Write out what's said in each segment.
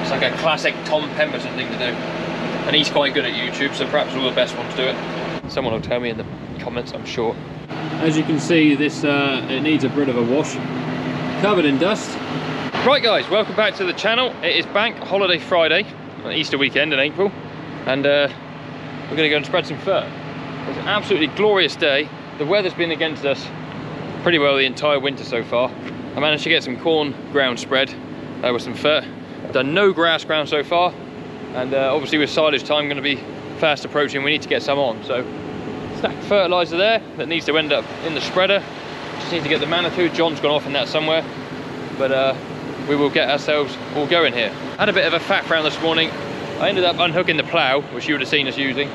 It's like a classic Tom Pemberton thing to do. And he's quite good at YouTube, so perhaps we're the best one to do it. Someone will tell me in the comments, I'm sure. As you can see, this it needs a bit of a wash. Covered in dust. Right guys, welcome back to the channel. It is Bank Holiday Friday, Easter weekend in April, and we're going to go and spread some fert. It's an absolutely glorious day. The weather's been against us pretty well the entire winter so far. I managed to get some corn ground spread with some fert. Done no grass ground so far, and obviously with silage time going to be fast approaching, we need to get some on. So stack of fertiliser there that needs to end up in the spreader. Just need to get the Manitou. John's gone off in that somewhere, but we will get ourselves all going here. Had a bit of a faff round this morning. I ended up unhooking the plough, which you would have seen us using,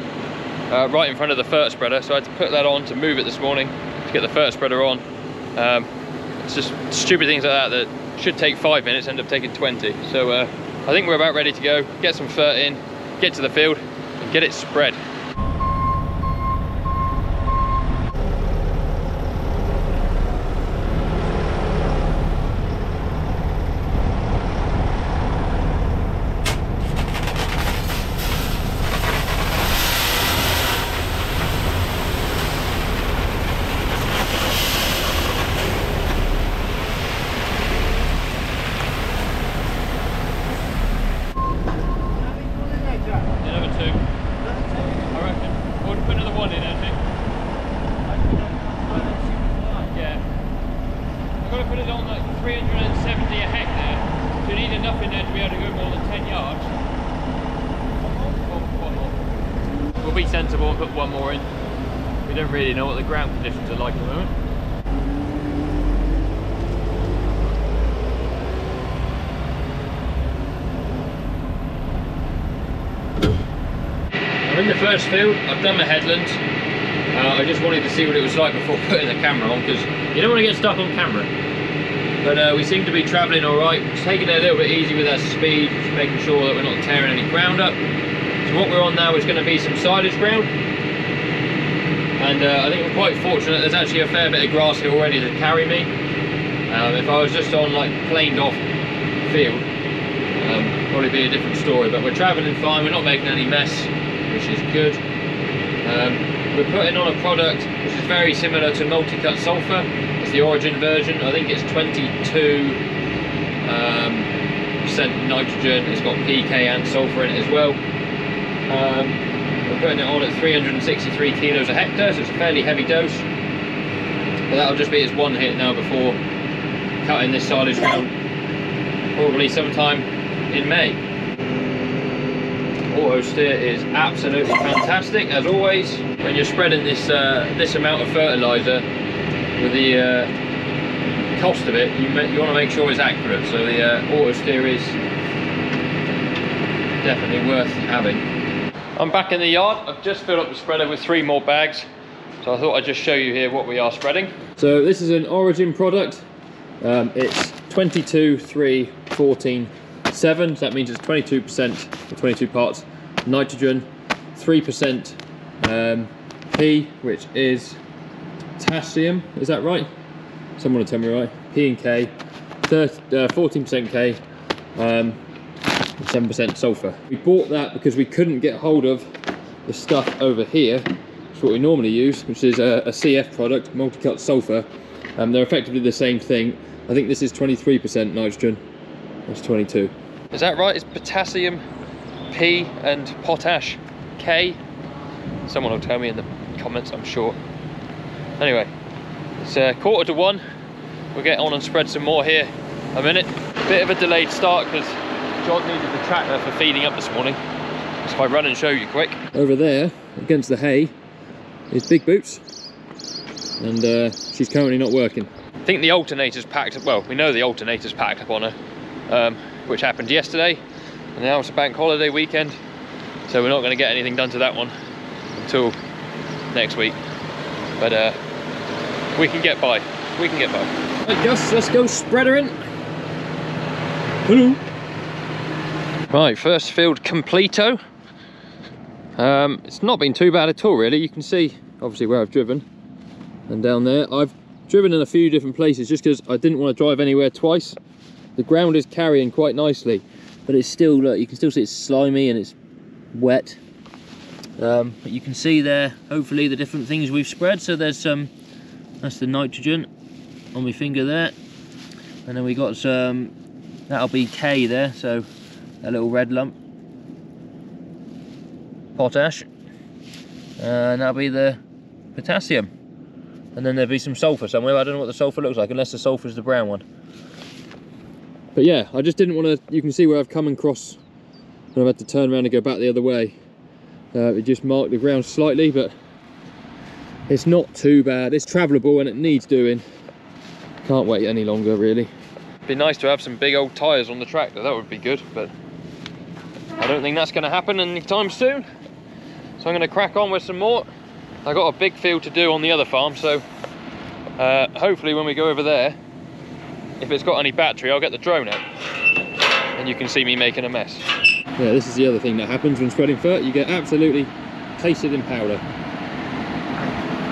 right in front of the fert spreader, so I had to put that on to move it this morning to get the fert spreader on. It's just stupid things like that that should take 5 minutes, end up taking 20. So I think we're about ready to go, get some fert in, get to the field and get it spread. Be sensible and put one more in. We don't really know what the ground conditions are like at the moment. I'm in the first field. I've done my headland. I just wanted to see what it was like before putting the camera on, because you don't want to get stuck on camera. But we seem to be travelling all right. Just taking it a little bit easy with our speed, just making sure that we're not tearing any ground up. So what we're on now is going to be some silage ground, and I think we're quite fortunate. There's actually a fair bit of grass here already to carry me. If I was just on like planed off field, probably be a different story, but we're travelling fine, we're not making any mess, which is good. We're putting on a product which is very similar to multi-cut sulphur. It's the Origin version. I think it's 22% nitrogen. It's got PK and sulphur in it as well. We're putting it on at 363 kilos a hectare, so it's a fairly heavy dose. But that'll just be its one hit now before cutting this silage ground, probably sometime in May. Auto steer is absolutely fantastic, as always. When you're spreading this this amount of fertiliser, with the cost of it, you want to make sure it's accurate. So the auto steer is definitely worth having. I'm back in the yard. I've just filled up the spreader with 3 more bags, so I thought I'd just show you here what we are spreading. So this is an Origin product. It's 22, 3, 14, 7, so that means it's 22% or 22 parts nitrogen, 3% P, which is potassium, is that right? Someone will tell me right. P and K, 14% K, 7% sulphur. We bought that because we couldn't get hold of the stuff over here, which is what we normally use, which is a CF product, multi-cut sulphur. They're effectively the same thing. I think this is 23% nitrogen, that's 22. Is that right? It's potassium P and potash K? Someone will tell me in the comments, I'm sure. Anyway, it's 1:45. We'll get on and spread some more here in a minute. Bit of a delayed start because John needed the tractor for feeding up this morning. So if I run and show you quick. Over there, against the hay, is Big Boots. And she's currently not working. I think the alternator's packed up, well, we know the alternator's packed up on her, which happened yesterday. And now it's a bank holiday weekend, so we're not going to get anything done to that one until next week. But we can get by, we can get by. Right, Gus, let's go spread her in. Hello. Right, first field completo. It's not been too bad at all really. You can see obviously where I've driven, and down there I've driven in a few different places just because I didn't want to drive anywhere twice. The ground is carrying quite nicely. but it's still, look, you can still see it's slimy and it's wet. But you can see there, hopefully, the different things we've spread. So there's some, that's the nitrogen on my finger there, and then we got some, that'll be K there, so a little red lump, potash, and that'll be the potassium, and then there'll be some sulfur somewhere. I don't know what the sulfur looks like, unless the sulfur is the brown one. But yeah, I just didn't want to, you can see where I've come across and I've had to turn around and go back the other way. It just marked the ground slightly, but it's not too bad. It's travelable and it needs doing. Can't wait any longer, really. It'd be nice to have some big old tyres on the tractor, that would be good, but I don't think that's going to happen anytime soon. So I'm going to crack on with some more. I've got a big field to do on the other farm, so hopefully when we go over there, if it's got any battery, I'll get the drone out and you can see me making a mess. Yeah, this is the other thing that happens when spreading fert. You get absolutely pasted in powder.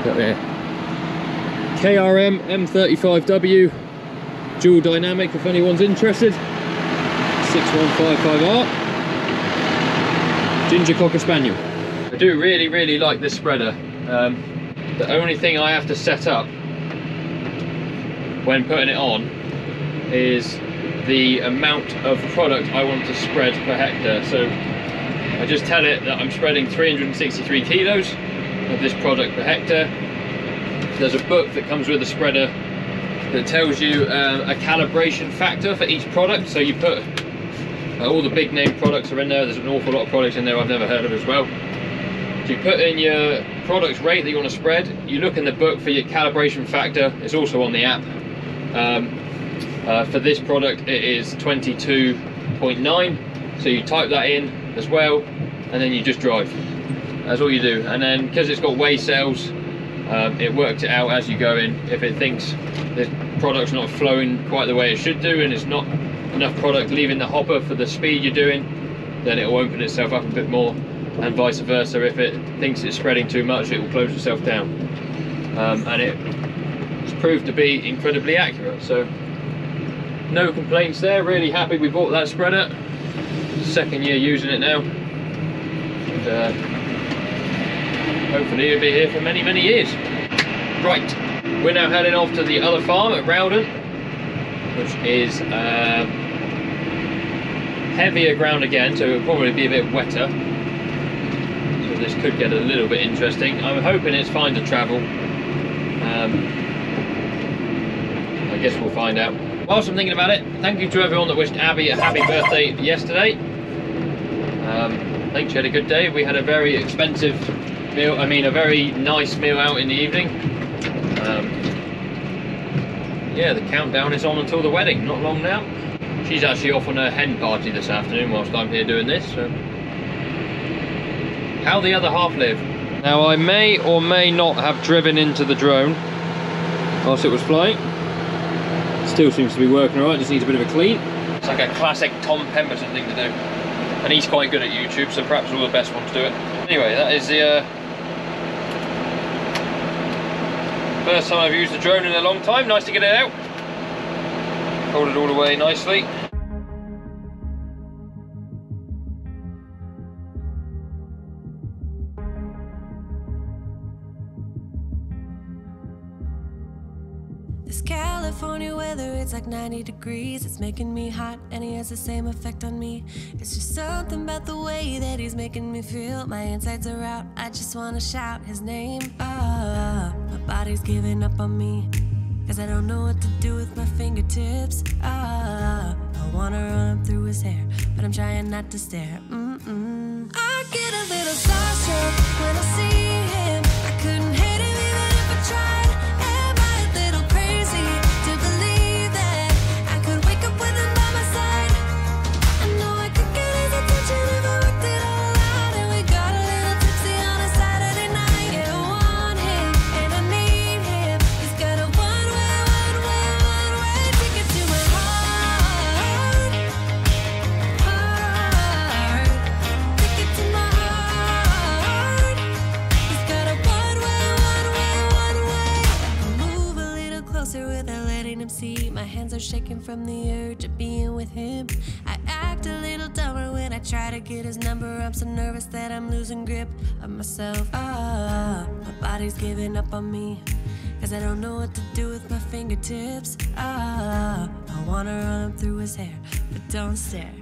Got there. KRM M35W dual dynamic, if anyone's interested. 6155R. Ginger Cocker Spaniel. I do really like this spreader. The only thing I have to set up when putting it on is the amount of product I want to spread per hectare. So I just tell it that I'm spreading 363 kilos of this product per hectare. There's a book that comes with the spreader that tells you a calibration factor for each product. So you put all the big name products are in there. There's an awful lot of products in there I've never heard of as well. So you put in your product's rate that you want to spread. You look in the book for your calibration factor. It's also on the app. For this product it is 22.9, so you type that in as well and then you just drive. That's all you do, and then because it's got weigh cells, it works it out as you go in. If it thinks the product's not flowing quite the way it should do and it's not enough product leaving the hopper for the speed you're doing, then it will open itself up a bit more, and vice versa. If it thinks it's spreading too much, it will close itself down, and it's proved to be incredibly accurate. So no complaints there. Really happy we bought that spreader. Second year using it now, and hopefully it'll be here for many years. Right, we're now heading off to the other farm at Rowden, which is heavier ground again, so it'll probably be a bit wetter, so this could get a little bit interesting. I'm hoping it's fine to travel. I guess we'll find out. Whilst I'm thinking about it, thank you to everyone that wished Abby a happy birthday yesterday. I think she had a good day. We had a very expensive meal, a very nice meal out in the evening. Yeah, the countdown is on until the wedding, not long now. She's actually off on her hen party this afternoon whilst I'm here doing this, so how the other half live. Now I may or may not have driven into the drone whilst it was flying. Still seems to be working alright, just needs a bit of a clean. It's like a classic Tom Pemberton thing to do. And he's quite good at YouTube, so perhaps we're the best one to do it. Anyway, that is the first time I've used the drone in a long time. Nice to get it out. Hold it all away nicely. California weather, it's like 90 degrees. It's making me hot and he has the same effect on me. It's just something about the way that he's making me feel. My insides are out, I just wanna shout his name. My body's giving up on me, cause I don't know what to do with my fingertips. I wanna run up through his hair, but I'm trying not to stare. I get a little starstruck when I see him. I couldn't hate him even if I tried. My hands are shaking from the urge of being with him. I act a little try to get his number, I'm so nervous that I'm losing grip of myself. My body's giving up on me, cause I don't know what to do with my fingertips. I wanna run through his hair, but don't stare.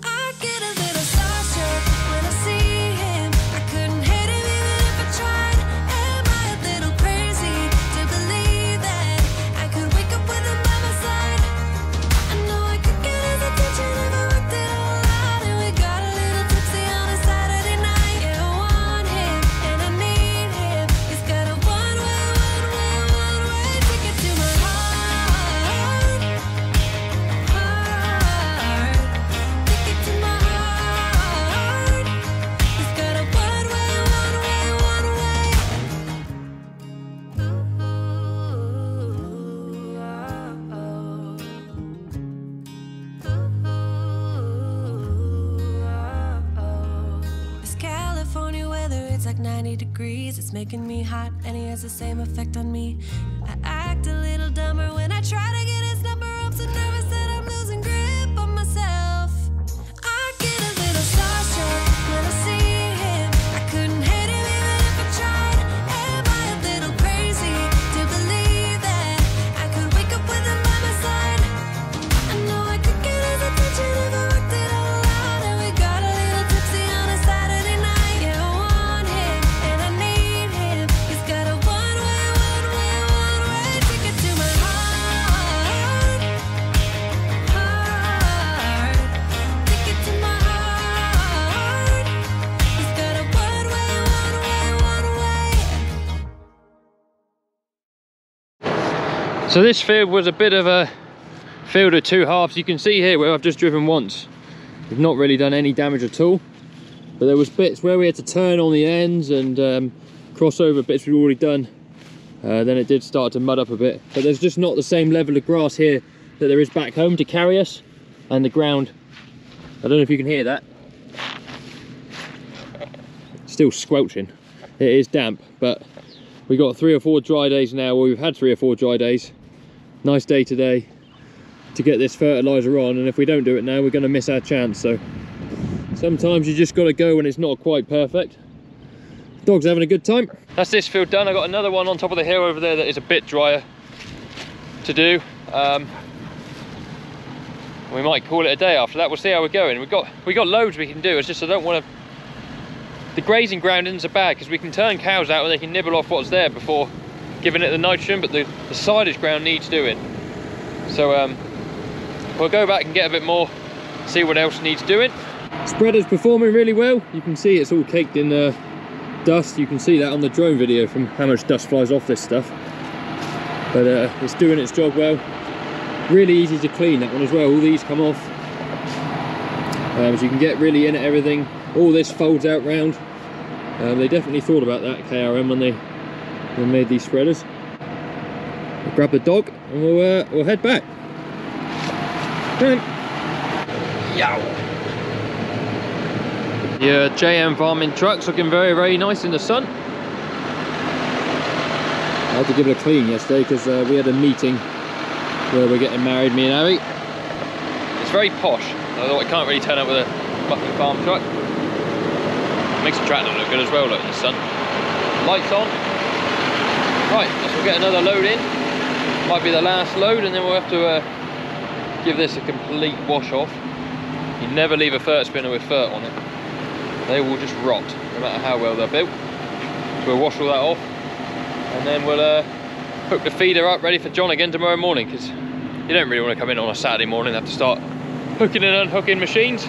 I get a little starstruck when I see him. I couldn't hit him even if I tried. Am I a little crazy to believe that I could wake up with him by my side? I know I could get his attention if I worked it all out. And we got a little tipsy on a Saturday night. Yeah, I want him and I need him. He's got a one-way ticket to my heart. Ticket to my heart. He's got a one-way. This California weather, it's like 90 degrees. It's making me hot, and he has the same effect on me. I act a little dumber when I try to get his number. I'm so nervous that I'm losing grip on myself. I get a little starstruck when I see him. I couldn't hit him even if I tried. Am I a little crazy to believe that I could wake up with him by my side? I know I could get his attention if I worked it all out. And we got a little tipsy on a Saturday night. Yeah, I want him and I need him. He's got a one-way ticket to my heart. Ticket to my heart. He's got a one-way. So this field was a bit of a field of two halves. You can see here where I've just driven once. We've not really done any damage at all, but there was bits where we had to turn on the ends and crossover bits we've already done. Then it did start to mud up a bit, but there's just not the same level of grass here that there is back home to carry us, and the ground, I don't know if you can hear that, still squelching. It is damp, but we got 3 or 4 dry days now. Well, we've had 3 or 4 dry days. Nice day today to get this fertilizer on, and if we don't do it now, we're going to miss our chance. So sometimes you just got to go when it's not quite perfect. Dog's having a good time. That's this field done. I got another one on top of the hill over there that is a bit drier to do. We might call it a day after that. We'll see how we're going. We got loads we can do. It's just I don't want to. The grazing ground isn't so bad because we can turn cows out and they can nibble off what's there before giving it the nitrogen, but the silage ground needs doing. So we'll go back and get a bit more, see what else needs doing. Spreader's performing really well. You can see it's all caked in dust. You can see that on the drone video from how much dust flies off this stuff. But it's doing its job well. Really easy to clean, that one as well. All these come off. So you can get really in at everything. All this folds out round. They definitely thought about that, KRM, when they made these spreaders. We'll grab the dog and we'll head back. Yow! Your JM farming truck's looking very, very nice in the sun. I had to give it a clean yesterday because we had a meeting where we're getting married, me and Abby. It's very posh, although it can't really turn up with a muffin farm truck. Makes the tractor look good as well, look in the sun. Lights on. Right, we'll get another load in. Might be the last load, and then we'll have to give this a complete wash off. You never leave a fert spinner with fert on it. They will just rot, no matter how well they're built. So we'll wash all that off, and then we'll hook the feeder up ready for John again tomorrow morning, because you don't really want to come in on a Saturday morning and have to start hooking and unhooking machines.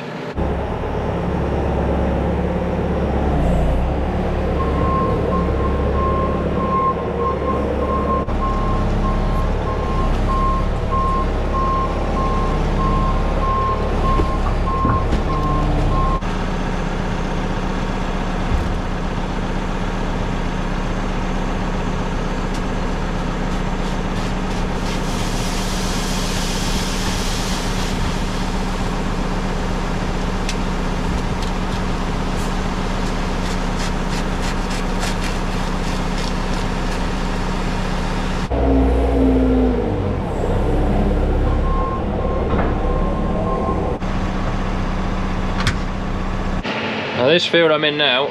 Now this field I'm in now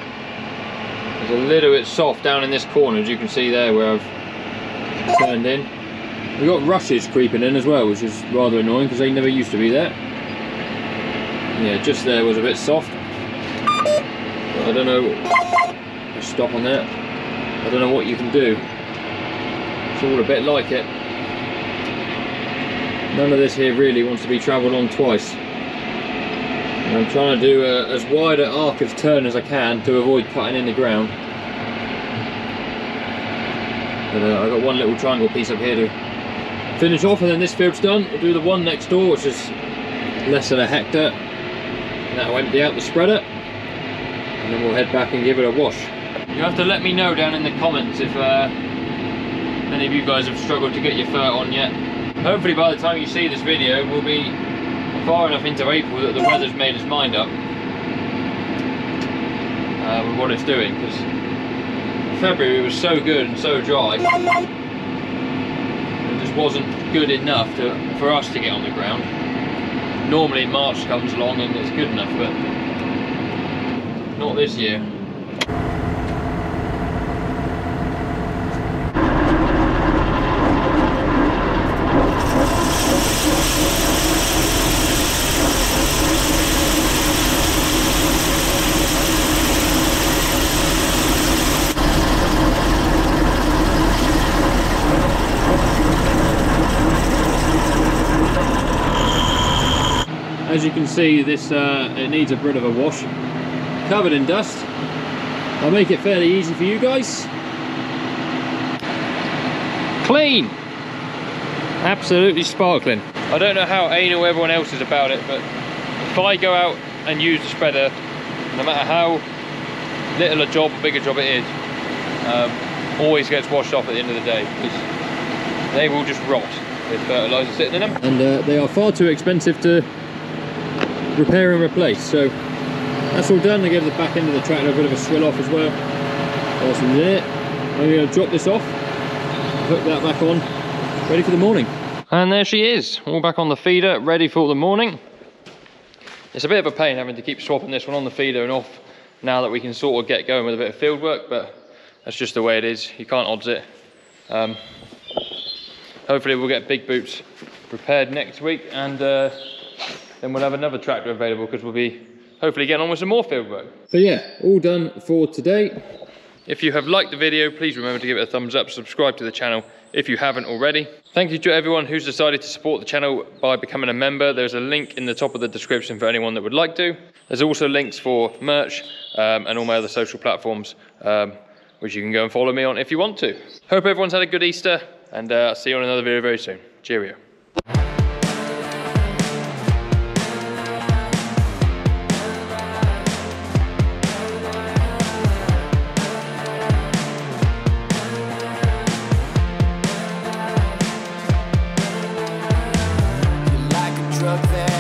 is a little bit soft down in this corner, as you can see there where I've turned in. We've got rushes creeping in as well, which is rather annoying because they never used to be there. Yeah, just there was a bit soft. But I don't know, just stop on there. I don't know what you can do. It's all a bit like it. None of this here really wants to be travelled on twice. And I'm trying to do as wide an arc of turn as I can to avoid cutting in the ground. But I've got one little triangle piece up here to finish off, and then this field's done. We'll do the one next door, which is less than a hectare. That'll empty out the spreader, and then we'll head back and give it a wash. You have to let me know down in the comments if any of you guys have struggled to get your fert on yet. Hopefully by the time you see this video, we'll be far enough into April that the weather's made its mind up with what it's doing, because February was so good and so dry. It just wasn't good enough for us to get on the ground. Normally March comes along and it's good enough, but not this year. As you can see, this it needs a bit of a wash, covered in dust. I'll make it fairly easy for you guys. Clean, absolutely sparkling. I don't know how anal everyone else is about it, but if I go out and use the spreader, no matter how little a job or big a job it is, always gets washed off at the end of the day, because they will just rot with fertiliser sitting in them. And they are far too expensive to repair and replace. So that's all done. I gave the back end of the tractor a bit of a swill off as well. Whilst I'm there, I'm going to drop this off, hook that back on, ready for the morning. And there she is, all back on the feeder, ready for the morning. It's a bit of a pain having to keep swapping this one on the feeder and off now that we can sort of get going with a bit of field work, but that's just the way it is. You can't odds it. Hopefully we'll get big boots repaired next week, and then we'll have another tractor available, because we'll be hopefully getting on with some more field work. So yeah, all done for today. If you have liked the video, please remember to give it a thumbs up, subscribe to the channel if you haven't already. Thank you to everyone who's decided to support the channel by becoming a member. There's a link in the top of the description for anyone that would like to. There's also links for merch and all my other social platforms, which you can go and follow me on if you want to. Hope everyone's had a good Easter, and I'll see you on another video very soon. Cheerio. Like a drug that